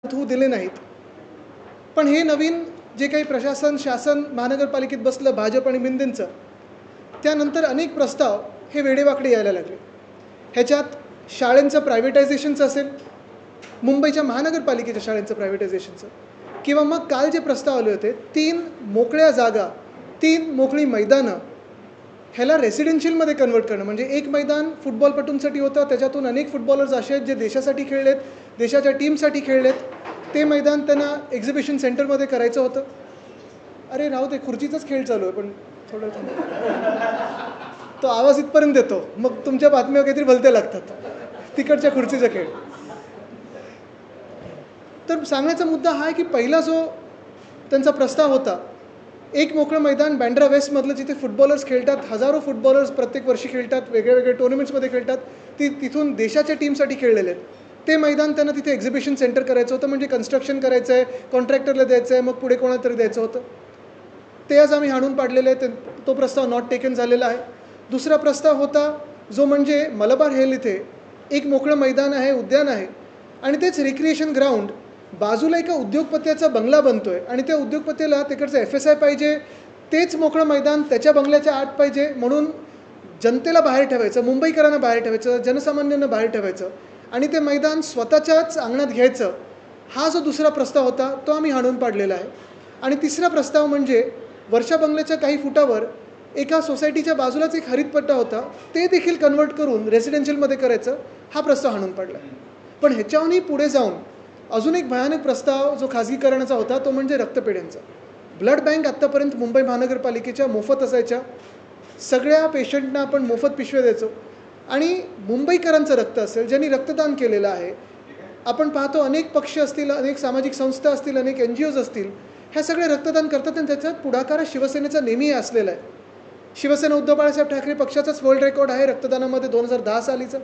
होऊ दिले नाहीत. पण हे नवीन जे काही प्रशासन, शासन महानगरपालिकेत बसलं भाजप आणि मिंदेंचं, त्यानंतर अनेक प्रस्ताव हे वेडेवाकडे यायला लागले. ह्याच्यात शाळेंचं प्रायव्हेटायझेशनचं असेल, मुंबईच्या महानगरपालिकेच्या शाळेंचं प्रायव्हेटायझेशनचं, किंवा मग काल जे प्रस्ताव आले होते 3 मोकळ्या जागा, 3 मोकळी मैदानं ह्याला रेसिडेन्शियलमध्ये कन्वर्ट करणं. म्हणजे एक मैदान फुटबॉलपटूंसाठी होतं, त्याच्यातून अनेक फुटबॉलर्स असे आहेत जे देशासाठी खेळलेत, देशाच्या टीमसाठी खेळलेत. ते मैदान त्यांना एक्झिबिशन सेंटरमध्ये करायचं होतं. अरे राहू दे, खुर्चीचाच खेळ चालू आहे, पण थोडं तो आवाज इथपर्यंत येतो, मग तुमच्या बातम्या काहीतरी भलत्या लागतात. तिकडच्या खुर्चीचा खेळ. तर सांगण्याचा मुद्दा हा आहे की पहिला जो त्यांचा प्रस्ताव होता, एक मोकळं मैदान बँड्रा वेस्टमधलं जिथे फुटबॉलर्स खेळतात, हजारो फुटबॉलर्स प्रत्येक वर्षी खेळतात, वेगळ्या वेगळ्या टुर्नामेंट्समध्ये खेळतात, तिथून देशाच्या टीमसाठी खेळलेले आहेत. ते मैदान त्यांना तिथे एक्झिबिशन सेंटर करायचं होतं. म्हणजे कन्स्ट्रक्शन करायचं आहे, कॉन्ट्रॅक्टरला द्यायचं आहे, मग पुढे कोणाला तरी द्यायचं होतं. ते आज आम्ही हाणून पाडलेले आहे. तो प्रस्ताव नॉट टेकन झालेला आहे. दुसरा प्रस्ताव होता जो म्हणजे मलबार हिल इथे एक मोकळं मैदान आहे, उद्यान आहे, आणि तेच रिक्रिएशन ग्राउंड बाजूला एका उद्योगपत्याचा बंगला बनतोय आणि त्या उद्योगपतीला तिकडचं FSI पाहिजे, तेच मोकळं मैदान त्याच्या बंगल्याच्या आत पाहिजे, म्हणून जनतेला बाहेर ठेवायचं, मुंबईकरांना बाहेर ठेवायचं, जनसामान्यांना बाहेर ठेवायचं आणि ते मैदान स्वतःच्याच अंगणात घ्यायचं. हा जो दुसरा प्रस्ताव होता तो आम्ही हाणून पाडलेला आहे. आणि तिसरा प्रस्ताव म्हणजे वर्षा बंगल्याच्या काही फुटावर एका सोसायटीच्या बाजूलाच एक हरितपट्टा होता, ते देखील कन्वर्ट करून रेसिडेन्शियलमध्ये करायचं. हा प्रस्ताव हाणून पाडला. पण ह्याच्याहूनही पुढे जाऊन अजून एक भयानक प्रस्ताव जो खाजगीकरणाचा होता तो म्हणजे रक्तपेढ्यांचा. ब्लड बँक आत्तापर्यंत मुंबई महानगरपालिकेच्या मोफत असायच्या. सगळ्या पेशंटना आपण मोफत पिशव्या द्यायचो आणि मुंबईकरांचं रक्त असेल, ज्यांनी रक्तदान केलेलं आहे. आपण पाहतो अनेक पक्ष असतील, अनेक सामाजिक संस्था असतील, अनेक NGOज असतील, ह्या सगळे रक्तदान करतात आणि त्याच्यात पुढाकार शिवसेनेचा नेहमी असलेला आहे. शिवसेना उद्धव बाळासाहेब ठाकरे पक्षाचाच वर्ल्ड रेकॉर्ड आहे रक्तदानामध्ये 2010 सालीचं.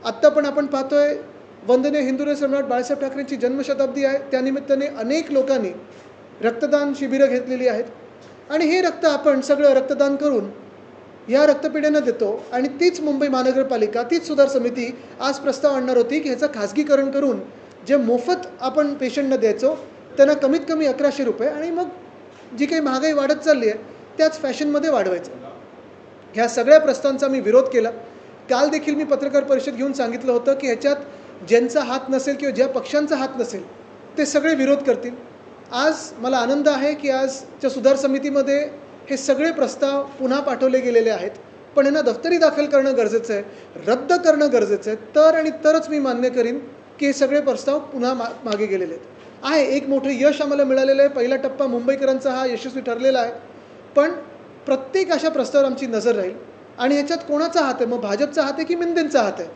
आत्ता पण आपण पाहतोय वंदनीय हिंदुराय सम्राट बाळासाहेब ठाकरेंची जन्मशताब्दी आहे, त्यानिमित्ताने अनेक लोकांनी रक्तदान शिबिरं घेतलेली आहेत. आणि हे रक्त आपण सगळं रक्तदान करून या रक्तपेढ्यांना देतो. आणि तीच मुंबई महानगरपालिका, तीच सुधार समिती आज प्रस्ताव आणणार होती की ह्याचं खाजगीकरण करून जे मोफत आपण पेशंटना द्यायचो त्यांना कमीत कमी 1100 रुपये, आणि मग जी काही महागाई वाढत चालली आहे त्याच फॅशनमध्ये वाढवायचं. ह्या सगळ्या प्रस्तावांचा मी विरोध केला. काल देखील मी पत्रकार परिषद घेऊन सांगितलं होतं की ह्याच्यात ज्यांचा हात नसेल किंवा ज्या पक्षांचा हात नसेल ते सगळे विरोध करतील. आज मला आनंद आहे की आजच्या सुधार समितीमध्ये हे सगळे प्रस्ताव पुन्हा पाठवले गेलेले आहेत. पण यांना दफ्तरी दाखल करणं गरजेचं आहे, रद्द करणं गरजेचं आहे. तर आणि तरच मी मान्य करीन की हे सगळे प्रस्ताव पुन्हा मागे गेलेले आहेत. एक मोठं यश आम्हाला मिळालेलं आहे. पहिला टप्पा मुंबईकरांचा हा यशस्वी ठरलेला आहे. पण प्रत्येक अशा प्रस्तावावर आमची नजर राहील आणि ह्याच्यात कोणाचा हात आहे, मग भाजपचा हात आहे की मिंदेंचा हात आहे,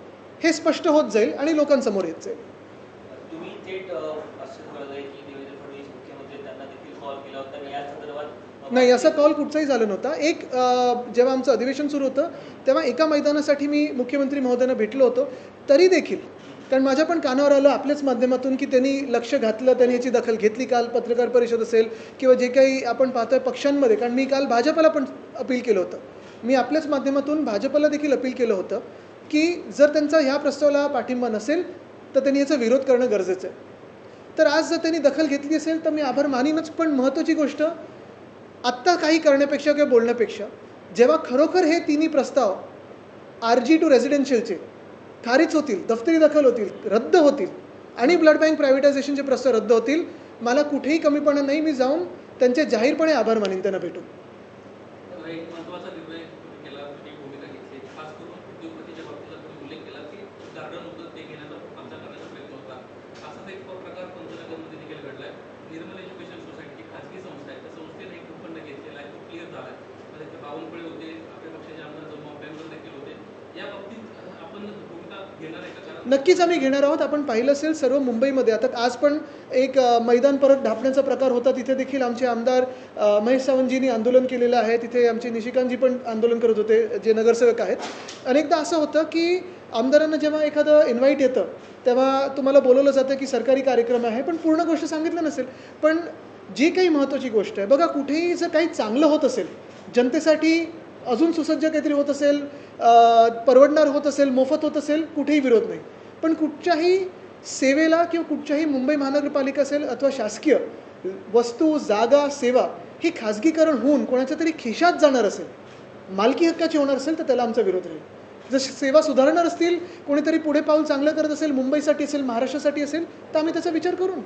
हे स्पष्ट होत जाईल आणि लोकांसमोर येत जाईल. तुम्ही थेट असं कळलंय की देवेंद्र फडणवीस मुख्यमंत्री त्यांना देखील कॉल केला होता आणि या संदर्भात नाही, असा कॉल कुठचाही झाला नव्हता. जेव्हा आमचं अधिवेशन सुरू होतं तेव्हा एका मैदानासाठी मी मुख्यमंत्री महोदयांना भेटलो होतो. तरी देखील कारण माझ्या पण कानावर आलं आपल्याच माध्यमातून की त्यांनी लक्ष घातलं, त्यांनी याची दखल घेतली. काल पत्रकार परिषद असेल किंवा जे काही आपण पाहतोय पक्षांमध्ये, कारण मी काल भाजपला पण अपील केलं होतं, मी आपल्याच माध्यमातून भाजपला देखील अपील केलं होतं की जर त्यांचा ह्या प्रस्तावाला पाठिंबा नसेल तर त्यांनी याचा विरोध करणं गरजेचं आहे. तर आज जर त्यांनी दखल घेतली असेल तर मी आभार मानीनच. पण महत्त्वाची गोष्ट आत्ता काही करण्यापेक्षा किंवा बोलण्यापेक्षा जेव्हा खरोखर हे तिन्ही प्रस्ताव RG टू रेसिडेन्शियलचे खारिज होतील, दफ्तरी दखल होतील, रद्द होतील आणि ब्लड बँक प्रायव्हेटायझेशनचे प्रस्ताव रद्द होतील, मला कुठेही कमीपणा नाही. मी जाऊन त्यांचे जाहीरपणे आभार मानीन त्यांना भेटून. एक महत्त्वाचा निर्णय केला, तुम्ही भूमिका घेतली. खास करून उद्योगपतीच्या बाबतीत तुम्ही उल्लेख केला की गार्डन होतं ते घेण्याचा आमचा करण्याचा प्रयत्न होता. असाच एक प्रकार पंचनगरमध्ये देखील घडला आहे. निर्मल एज्युकेशन सोसायटी जी खाजगी संस्था आहे, त्या संस्थेने एक भूखंड घेतलेला आहे, तो क्लिअर झाला आहे. म्हणजे ते बावनकुळे होते, आपल्या पक्षाचे आमदार जम्मू अभ्यंकर देखील होते. या बाबतीत आपण भूमिका घेणार आहे का? नक्कीच आम्ही घेणार आहोत. आपण पाहिलं असेल सर्व मुंबईमध्ये आता आज पण एक मैदान परत ढापण्याचा प्रकार होता, तिथे देखील आमचे आमदार महेश सावंतजींनी आंदोलन केलेलं आहे. तिथे आमचे निशिकांतजी पण आंदोलन करत होते, जे नगरसेवक आहेत. अनेकदा असं होतं की आमदारांना जेव्हा एखादं इन्व्हाइट येतं तेव्हा तुम्हाला बोलवलं जातं की सरकारी कार्यक्रम आहे, पण पूर्ण गोष्ट सांगितलं नसेल. पण जी काही महत्त्वाची गोष्ट आहे बघा, कुठेही जर काही चांगलं होत असेल, जनतेसाठी अजून सुसज्ज काहीतरी होत असेल, परवडणार होत असेल, मोफत होत असेल, कुठेही विरोध नाही. पण कुठच्याही सेवेला किंवा कुठच्याही मुंबई महानगरपालिका असेल अथवा शासकीय वस्तू, जागा, सेवा ही खाजगीकरण होऊन कोणाच्या तरी खिशात जाणार असेल, मालकी हक्काची होणार असेल तर त्याला आमचा विरोध राहील. जर सेवा सुधारणार असतील, कोणीतरी पुढे पाऊल चांगलं करत असेल, मुंबईसाठी असेल, महाराष्ट्रासाठी असेल, तर आम्ही त्याचा विचार करू.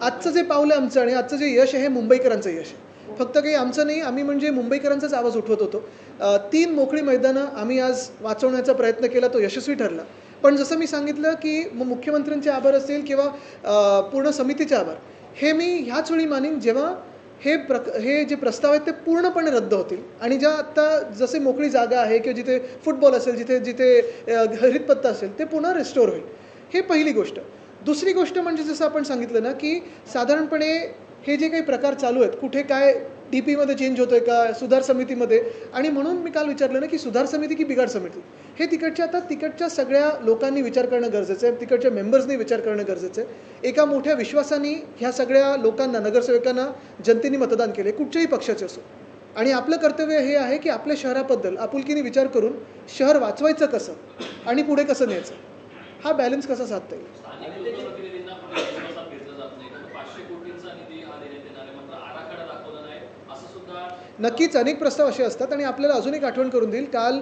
आजचं जे पाऊल आहे आमचं आणि आजचं जे यश आहे मुंबईकरांचं यश आहे, फक्त काही आमचं नाही. आम्ही म्हणजे मुंबईकरांचाच आवाज उठवत होतो. 3 मोकळी मैदानं आम्ही आज वाचवण्याचा प्रयत्न केला, तो यशस्वी ठरला. पण जसं मी सांगितलं की मुख्यमंत्र्यांचे आभार असेल किंवा पूर्ण समितीचे आभार, हे मी ह्याच वेळी मानीन जेव्हा हे जे प्रस्ताव आहेत ते पूर्णपणे रद्द होतील आणि ज्या आत्ता जसे मोकळी जागा आहे किंवा जिथे फुटबॉल असेल, जिथे हरितपत्ता असेल, ते पुन्हा रिस्टोअर होईल. हे पहिली गोष्ट. दुसरी गोष्ट म्हणजे जसं आपण सांगितलं ना की साधारणपणे हे जे काही प्रकार चालू आहेत, कुठे काय DPमध्ये चेंज होतो आहे का, सुधार समितीमध्ये, आणि म्हणून मी काल विचारलं ना की सुधार समिती की बिघाड समिती, हे तिकडच्या सगळ्या लोकांनी विचार करणं गरजेचं आहे, तिकडच्या मेंबर्सनी विचार करणं गरजेचं आहे. एका मोठ्या विश्वासाने ह्या सगळ्या लोकांना, नगरसेवकांना जनतेने मतदान केले, कुठच्याही पक्षाचे असो, आणि आपलं कर्तव्य हे आहे की आपल्या शहराबद्दल आपुलकीने विचार करून शहर वाचवायचं कसं आणि पुढे कसं न्यायचं, हा बॅलन्स कसा साधता येईल. नक्कीच अनेक प्रस्ताव असे असतात आणि आपल्याला अजून एक आठवण करून देईल. काल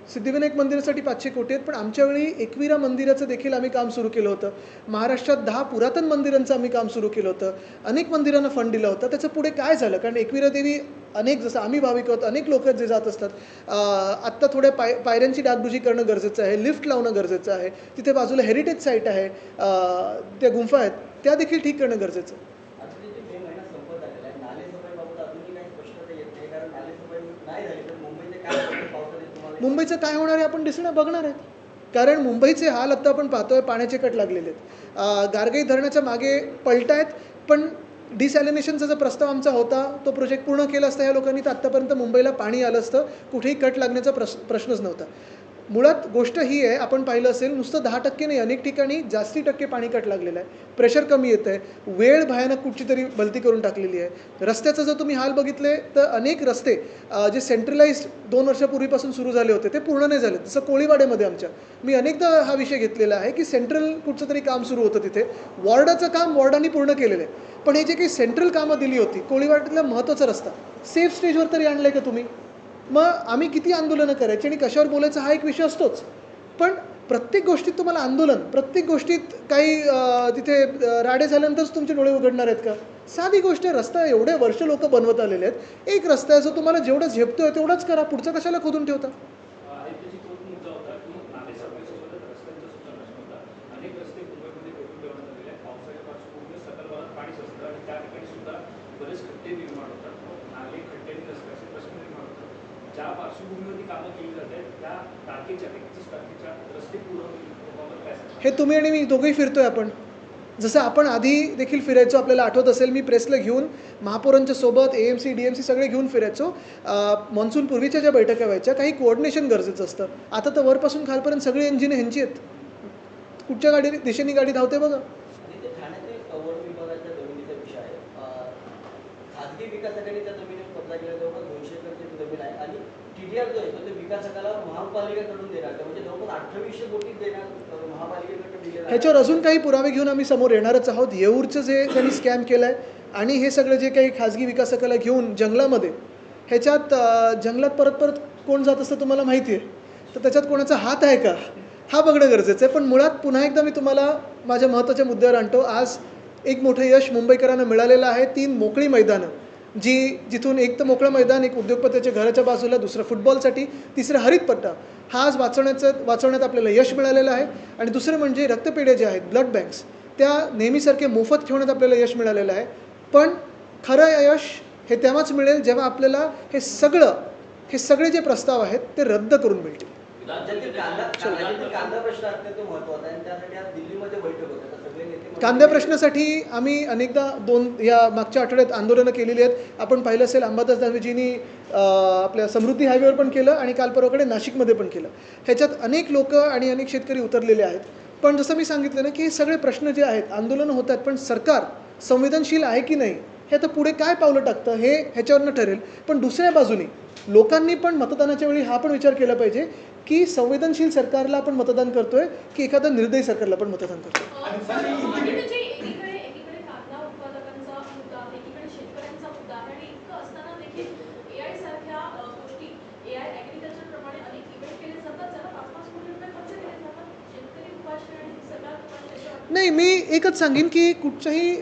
सिद्धिविनायक मंदिरासाठी 500 कोटी आहेत, पण आमच्या वेळी एकविरा मंदिराचं देखील आम्ही काम सुरू केलं होतं. महाराष्ट्रात 10 पुरातन मंदिरांचं आम्ही काम सुरू केलं होतं. अनेक मंदिरांना फंड दिला होता. त्याचं पुढे काय झालं, कारण एकविरा देवी अनेक, जसं आम्ही भाविक आहोत, अनेक लोक जे जात असतात. आत्ता थोड्या पायऱ्यांची डागडुजी करणं गरजेचं आहे, लिफ्ट लावणं गरजेचं आहे, तिथे बाजूला हेरिटेज साईट आहे, त्या गुंफा आहेत, त्या देखील ठीक करणं गरजेचं आहे. मुंबईचं काय होणार आहे आपण दिसणं बघणार आहेत, कारण मुंबईचे हाल आत्ता आपण पाहतोय, पाण्याचे कट लागलेले आहेत. गारगई धरणाच्या मागे पलटायत, पण डिसॅलिनेशनचा जो प्रस्ताव आमचा होता तो प्रोजेक्ट पूर्ण केला असता ह्या लोकांनी, तर आत्तापर्यंत मुंबईला पाणी आलं असतं, कुठेही कट लागण्याचा प्रश्नच नव्हता. मुळात गोष्ट ही आहे, आपण पाहिलं असेल, नुसतं 10% नाही, अनेक ठिकाणी जास्ती टक्के पाणी कट लागलेलं आहे, प्रेशर कमी येतं आहे, वेळ भयानक कुठची तरी भलती करून टाकलेली आहे. रस्त्याचं जर तुम्ही हाल बघितले तर अनेक रस्ते जे सेंट्रलाइज्ड 2 वर्षापूर्वीपासून सुरू झाले होते ते पूर्ण नाही झाले. जसं कोळीवाड्यामध्ये आमच्या, मी अनेकदा हा विषय घेतलेला आहे की सेंट्रल कुठचं तरी काम सुरू होतं, तिथे वॉर्डाचं काम वॉर्डांनी पूर्ण केलेलं आहे, पण हे जे काही सेंट्रल कामं दिली होती, कोळीवाड्यातला महत्त्वाचा रस्ता सेफ स्टेजवर तरी आणलं आहे का तुम्ही? मग आम्ही किती आंदोलनं करायची आणि कशावर बोलायचं हा एक विषय असतोच, पण प्रत्येक गोष्टीत तुम्हाला आंदोलन, प्रत्येक गोष्टीत काही तिथे राडे झाल्यानंतरच तुमचे डोळे उघडणार आहेत का? साधी गोष्ट आहे, रस्ता एवढे वर्ष लोक बनवत आलेले आहेत, एक रस्ता आहे जो तुम्हाला जेवढं झेपतोय तेवढंच करा, पुढचं कशाला खोदून ठेवता? हे तुम्ही आणि मी दोघंही फिरतोय आपण, जसं आपण आधी देखील फिरायचो, आपल्याला आठवत असेल, मी प्रेसला घेऊन महापौरांच्या सोबत AMC DMC सगळे घेऊन फिरायचो. मॉन्सून पूर्वीच्या ज्या बैठका व्हायच्या, काही कोऑर्डिनेशन गरजेचं असतं. आता तर वरपासून खालपर्यंत सगळी इंजिने ह्यांची आहेत, कुठच्या दिशेने गाडी धावते बघा. खाजगी विकासकांनी त्या जमिनीवर कब्जा केला, जवळपास 200 एकरची जमीन आहे आणि TDR जो आहे तो विकासकाला महापालिकेकडून देणार, म्हणजे जवळपास 2800 कोटी देणार महापालिकेकडे दिलेला. ह्याच्यावर अजून काही पुरावे घेऊन आम्ही समोर येणारच आहोत. येऊरचं जे त्यांनी स्कॅम केलं आहे आणि हे सगळं जे काही खाजगी विकासकाला घेऊन जंगलामध्ये, ह्याच्यात जंगलात परत परत कोण जात असतं तुम्हाला माहिती आहे, तर त्याच्यात कोणाचा हात आहे का हा बघणं गरजेचं आहे. पण मुळात पुन्हा एकदा मी तुम्हाला माझ्या महत्त्वाच्या मुद्द्यावर आणतो. आज एक मोठं यश मुंबईकरांना मिळालेलं आहे. 3 मोकळी मैदानं, जिथून एक तर मोकळं मैदान, एक उद्योगपतीच्या घराच्या बाजूला, दुसरं फुटबॉलसाठी, तिसरं हरितपट्टा, हा आज वाचवण्यात आपल्याला यश मिळालेलं आहे. आणि दुसरं म्हणजे रक्तपेढ्या ज्या आहेत, ब्लड बँक्स, त्या नेहमीसारखे मोफत ठेवण्यात आपल्याला यश मिळालेलं आहे. पण खरं यश हे तेव्हाच मिळेल जेव्हा आपल्याला हे सगळे जे प्रस्ताव आहेत ते रद्द करून मिळतील. राज्यातील कांदा प्रश्न अत्यंत महत्त्वाचा आहे आणि त्यासाठी आज दिल्लीमध्ये बैठक होते, तर सगळे नेते कांद्या प्रश्नासाठी आम्ही अनेकदा या मागच्या आठवड्यात आंदोलनं केलेली आहेत. आपण पाहिलं असेल अंबादास दानवेजींनी आपल्या समृद्धी हायवेवर पण केलं आणि काल परवाकडे नाशिकमध्ये पण केलं. ह्याच्यात अनेक लोक आणि अनेक शेतकरी उतरलेले आहेत. पण जसं मी सांगितलं ना की हे सगळे प्रश्न जे आहेत आंदोलनं होतात, पण सरकार संवेदनशील आहे की नाही हे आता पुढे काय पावलं टाकतं हे ह्याच्यावरनं ठरेल. पण दुसऱ्या बाजूने लोकांनी पण मतदानाच्या वेळी हा पण विचार केला पाहिजे की संवेदनशील सरकारला आपण मतदान करतोय की एखाद्या निर्दयी सरकारला पण मतदान करतोय. म्हणजे एकीकडे कांदा उत्पादकांचा मुद्दा, एकीकडे शेतकऱ्यांचा मुद्दा आणि इतकं असताना देखील AI सारख्या गोष्टी, AI ॲग्रिकल्चर प्रमाणे अनेक इव्हेंट केले जातात, ज्याला 5-5 कोटी रुपये खर्च केले जातात. शेतकरी उपाशी आणि सरकार उपाशी. नाही, मी एकच सांगेन की कुठच्याही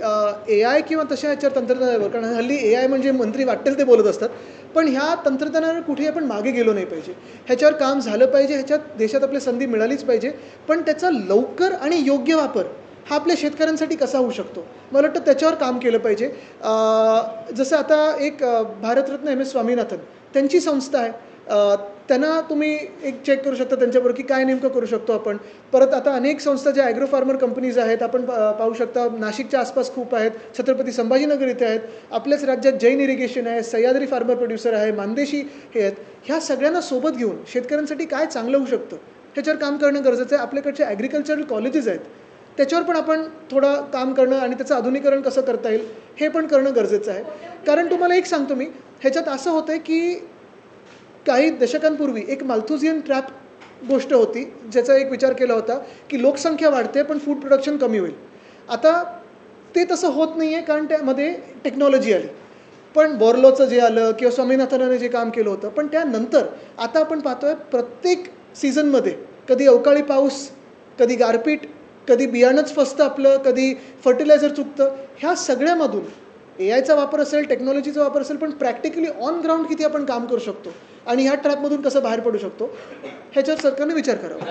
AI किंवा तशा ह्याच्यावर तंत्रज्ञानावर, कारण हल्ली AI म्हणजे मंत्री वाटेल ते बोलत असतात, पण ह्या तंत्रज्ञानावर कुठेही आपण मागे गेलो नाही पाहिजे. ह्याच्यावर काम झालं पाहिजे, ह्याच्यात देशात आपल्या संधी मिळालीच पाहिजे, पण त्याचा लवकर आणि योग्य वापर हा आपल्या शेतकऱ्यांसाठी कसा होऊ शकतो, मला वाटतं त्याच्यावर काम केलं पाहिजे. जसं आता एक भारतरत्न MS स्वामीनाथन त्यांची संस्था आहे, त्यांना तुम्ही एक चेक करू शकता त्यांच्याबरोबर की काय नेमकं करू शकतो आपण. परत आता अनेक संस्था ज्या ॲग्रो फार्मर कंपनीज आहेत आपण पाहू शकता, नाशिकच्या आसपास खूप आहेत, छत्रपती संभाजीनगर इथे आहेत, आपल्याच राज्यात जैन इरिगेशन आहे, सह्याद्री फार्मर प्रोड्युसर आहे, मानदेशी हे आहेत. ह्या सगळ्यांना सोबत घेऊन शेतकऱ्यांसाठी काय चांगलं होऊ शकतं ह्याच्यावर काम करणं गरजेचं आहे. आपल्याकडचे ॲग्रिकल्चरल कॉलेजेस आहेत त्याच्यावर पण आपण थोडं काम करणं आणि त्याचं आधुनिकरण कसं करता येईल हे पण करणं गरजेचं आहे. कारण तुम्हाला एक सांगतो मी, ह्याच्यात असं होतं की काही दशकांपूर्वी एक माल्थुझियन ट्रॅप गोष्ट होती, ज्याचा एक विचार केला होता की लोकसंख्या वाढते पण फूड प्रोडक्शन कमी होईल. आता ते तसं होत नाही आहे कारण त्यामध्ये टेक्नॉलॉजी आली. पण बोर्लोचं जे आलं किंवा स्वामीनाथनाने जे काम केलं होतं, पण त्यानंतर आता आपण पाहतो आहे प्रत्येक सीझनमध्ये कधी अवकाळी पाऊस, कधी गारपीट, कधी बियाणंच फसतं आपलं, कधी फर्टिलायझर चुकतं. ह्या सगळ्यामधून AIचा वापर असेल, टेक्नॉलॉजीचा वापर असेल, पण प्रॅक्टिकली ऑन ग्राउंड किती आपण काम करू शकतो आणि ह्या ट्रॅपमधून कसं बाहेर पडू शकतो ह्याच्यावर सरकारने विचार करावा.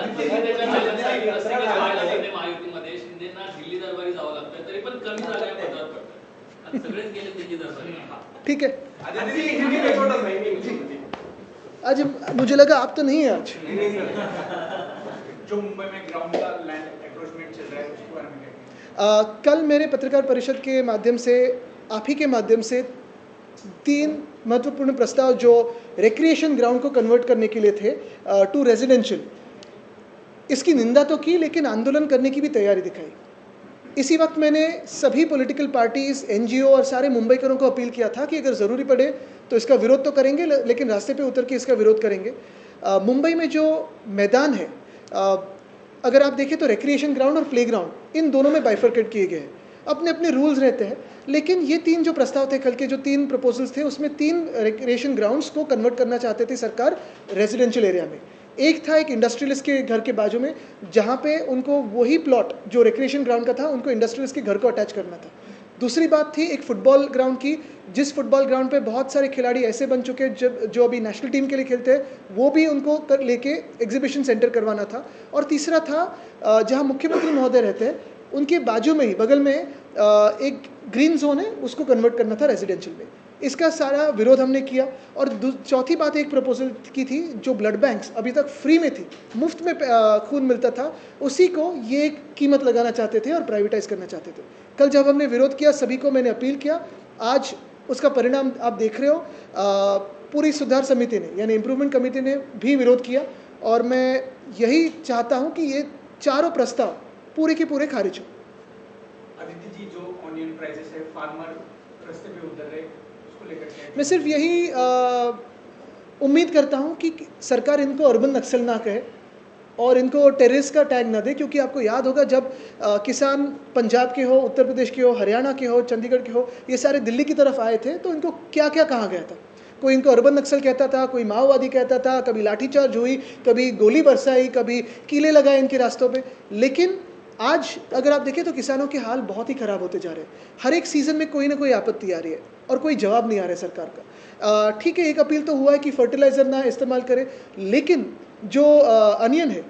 महायुतीमध्ये शिंदेना दिल्ली दरबारी जावं लागतं तरी पण कमी झाल्या पदावर पडतात, सगळेच गेले दिल्ली दरबारी. ठीक है, आज मुझे लगा आप तो नहीं है आज. जो मुंबई में ग्राउंड का लैंड एंक्रोचमेंट चल रहा है उसके बारे में क्या? कल मेरे पत्रकार परिषद के माध्यम से, आप ही के माध्यम से 3 महत्वपूर्ण प्रस्ताव जो रिक्रिएशन ग्राउंड को कन्वर्ट करने के लिए थे टू रेजिडेंशियल, इसकी निंदा तो की लेकिन आंदोलन करने की भी तैयारी दिखाई. इसी वक्त मैंने सभी पॉलिटिकल पार्टीज़, NGO और सारे मुंबईकरों को अपील किया था कि अगर ज़रूरी पड़े तो इसका विरोध तो करेंगे, लेकिन रास्ते पे उतर के इसका विरोध करेंगे. मुंबई में जो मैदान है, अगर आप देखें तो रिक्रिएशन ग्राउंड और प्ले ग्राउंड इन दोनों में बाइफरकेट किए गए हैं. अपने अपने रूल्स रहते हैं, लेकिन ये 3 जो प्रस्ताव थे, कल के जो 3 प्रपोजल्स थे, उसमें 3 रिक्रिएशन ग्राउंड्स को कन्वर्ट करना चाहते थे सरकार रेजिडेंशियल एरिया में. एक था एक इंडस्ट्रियलिस्ट के घर के बाजू में, जहाँ पे उनको वही प्लॉट जो रिक्रिएशन ग्राउंड का था उनको इंडस्ट्रियलिस्ट के घर को अटैच करना था. दूसरी बात थी एक फुटबॉल ग्राउंड की, जिस फुटबॉल ग्राउंड पे बहुत सारे खिलाड़ी ऐसे बन चुके हैं जो अभी नेशनल टीम के लिए खेलते हैं, वो भी उनको लेके एग्जीबिशन सेंटर करवाना था. और तीसरा था जहाँ मुख्यमंत्री महोदय रहते हैं उनके बाजू में ही बगल में एक ग्रीन जोन है, उसको कन्वर्ट करना था रेजिडेंशियल में. इसका सारा विरोध हमने किया. और चौथी बात एक प्रपोजल की थी, जो ब्लड बैंक्स अभी तक फ्री में थी, मुफ्त में खून मिलता था, उसी को ये कीमत लगाना चाहते थे और प्राइवेटाइज करना चाहते थे. कल जब हमने विरोध किया, सभी को मैंने अपील किया, आज उसका परिणाम आप देख रहे हो. पूरी सुधार समिति ने यानी इम्प्रूवमेंट कमेटी ने भी विरोध किया और मैं यही चाहता हूँ कि ये चारों प्रस्ताव पूरे के पूरे खारिज हो. आदित्य जी, जो ऑनियन प्राइसेस है, फार्मर रास्ते पे उतर रहे, उसको लेकर क्या? मैं सिर्फ यही उम्मीद करता हूँ कि सरकार इनको अर्बन नक्सल ना कहे और इनको टेररिस्ट का टैग ना दे, क्योंकि आपको याद होगा जब किसान पंजाब के हो, उत्तर प्रदेश के हो, हरियाणा के हो, चंडीगढ़ के हो, ये सारे दिल्ली की तरफ आए थे, तो इनको क्या क्या कहा गया था. कोई इनको अर्बन नक्सल कहता था, कोई माओवादी कहता था, कभी लाठीचार्ज हुई, कभी गोली बरसाई, कभी कीले लगाए इनके रास्तों पे. लेकिन आज अगर आप देखें तो किसानों के हाल बहुत ही ख़राब होते जा रहे हैं. हर एक सीज़न में कोई ना कोई आपत्ति आ रही है और कोई जवाब नहीं आ रहा है सरकार का. ठीक है, एक अपील तो हुआ है कि फर्टिलाइज़र ना इस्तेमाल करें, लेकिन जो अनियन है,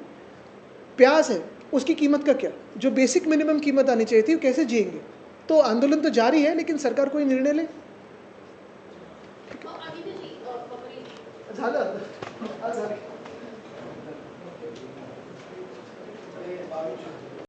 प्याज है, उसकी कीमत का क्या? जो बेसिक मिनिमम कीमत आनी चाहिए थी, वो कैसे जिएंगे? तो आंदोलन तो जारी है, लेकिन सरकार कोई निर्णय ले. झालं.